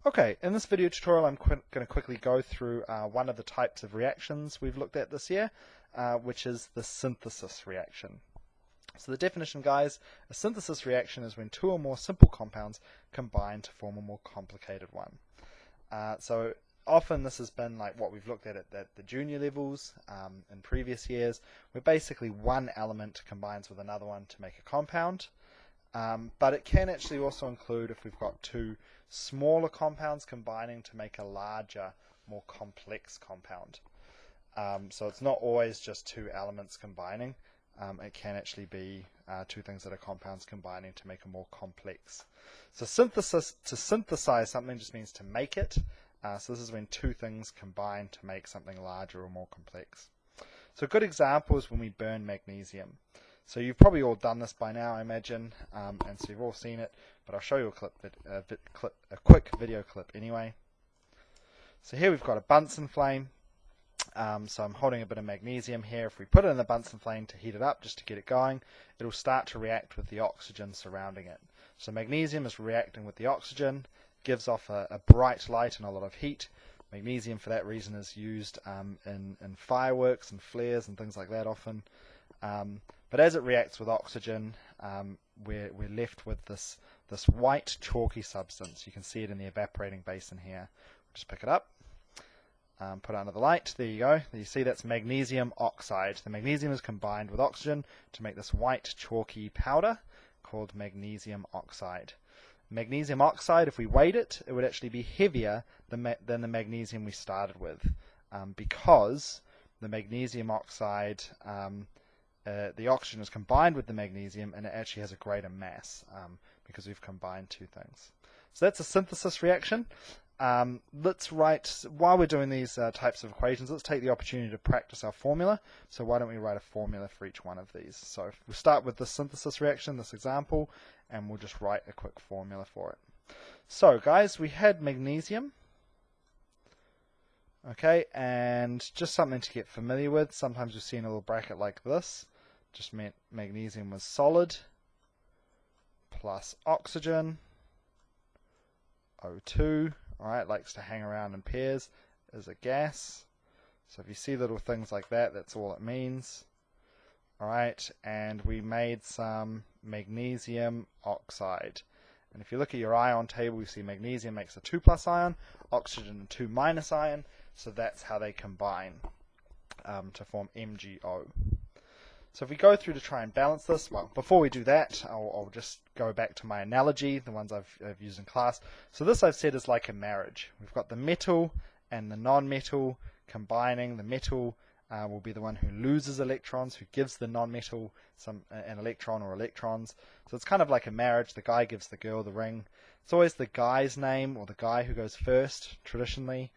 Okay, in this video tutorial I'm going to quickly go through one of the types of reactions we've looked at this year, which is the synthesis reaction. So the definition, guys, a synthesis reaction is when two or more simple compounds combine to form a more complicated one. So often this has been like what we've looked at the junior levels in previous years, where basically one element combines with another one to make a compound. But it can actually also include if we've got two smaller compounds combining to make a larger, more complex compound. So it's not always just two elements combining. It can actually be two things that are compounds combining to make a more complex. So to synthesize something just means to make it. So this is when two things combine to make something larger or more complex. So a good example is when we burn magnesium. So you've probably all done this by now, I imagine, and so you've all seen it, but I'll show you a quick video clip anyway. So here we've got a Bunsen flame. So I'm holding a bit of magnesium here. If we put it in the Bunsen flame to heat it up, just to get it going, it'll start to react with the oxygen surrounding it. So magnesium is reacting with the oxygen, gives off a bright light and a lot of heat. Magnesium, for that reason, is used in fireworks and flares and things like that often. But as it reacts with oxygen, we're left with this white chalky substance. You can see it in the evaporating basin here. Just pick it up, put it under the light. There you go. You see that's magnesium oxide. The magnesium is combined with oxygen to make this white chalky powder called magnesium oxide. Magnesium oxide, if we weighed it, it would actually be heavier than the magnesium we started with, because the magnesium oxide, the oxygen is combined with the magnesium and it actually has a greater mass because we've combined two things. So that's a synthesis reaction. Let's write, while we're doing these types of equations, let's take the opportunity to practice our formula. So why don't we write a formula for each one of these? So we'll start with the synthesis reaction, this example, and we'll just write a quick formula for it. So guys, we had magnesium. Okay, and just something to get familiar with. Sometimes we see in a little bracket like this. Just meant magnesium was solid plus oxygen, O2. Alright, likes to hang around in pairs, is a gas. So if you see little things like that, that's all it means. Alright, and we made some magnesium oxide. And if you look at your ion table, you see magnesium makes a 2+ ion, oxygen a 2- ion, so that's how they combine to form MgO. So if we go through to try and balance this, well, before we do that, I'll just go back to my analogy, the ones I've used in class. So this I've said is like a marriage. We've got the metal and the non-metal combining. The metal will be the one who loses electrons, who gives the non-metal an electron or electrons. So it's kind of like a marriage. The guy gives the girl the ring. It's always the guy's name or the guy who goes first, traditionally,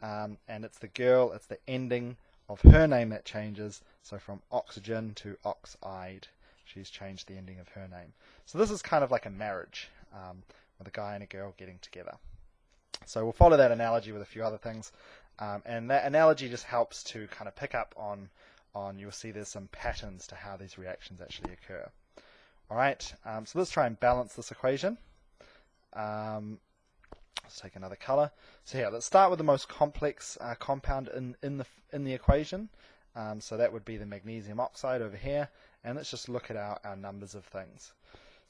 and it's the girl, it's the ending of her name that changes. So from oxygen to oxide, she's changed the ending of her name. So this is kind of like a marriage with a guy and a girl getting together. So we'll follow that analogy with a few other things, and that analogy just helps to kind of pick up on you'll see there's some patterns to how these reactions actually occur. Alright, so let's try and balance this equation. Let's take another color. So here, let's start with the most complex compound in the equation. So that would be the magnesium oxide over here. And let's just look at our numbers of things.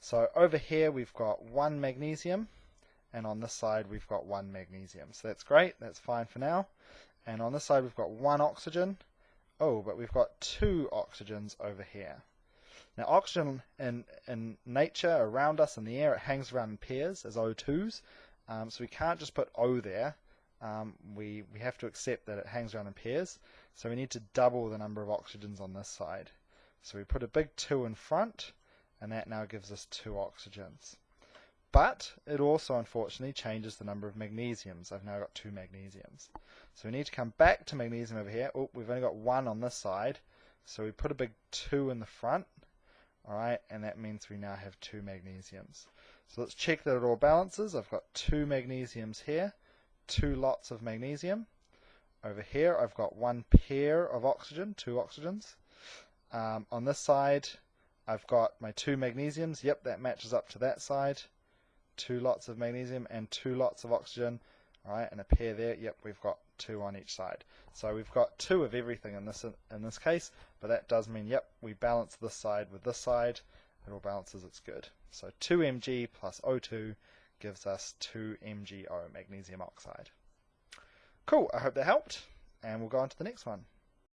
So over here we've got 1 magnesium, and on this side we've got 1 magnesium. So that's great, that's fine for now. And on this side we've got 1 oxygen. Oh, but we've got 2 oxygens over here. Now oxygen in nature, around us in the air, it hangs around in pairs as O2s. So we can't just put O there. We have to accept that it hangs around in pairs. So we need to double the number of oxygens on this side. So we put a big 2 in front, and that now gives us 2 oxygens. But it also, unfortunately, changes the number of magnesiums. I've now got 2 magnesiums. So we need to come back to magnesium over here. Oh, we've only got 1 on this side. So we put a big 2 in the front. Alright, and that means we now have 2 magnesiums. So let's check that it all balances. I've got 2 magnesiums here, 2 lots of magnesium. Over here I've got 1 pair of oxygen, 2 oxygens. On this side I've got my 2 magnesiums. Yep, that matches up to that side. 2 lots of magnesium and 2 lots of oxygen, right, and a pair there. Yep, we've got 2 on each side. So we've got 2 of everything in this case, but that does mean, yep, we balance this side with this side. It all balances, it's good. So 2 Mg plus O2 gives us 2 MgO, magnesium oxide. Cool, I hope that helped, and we'll go on to the next one.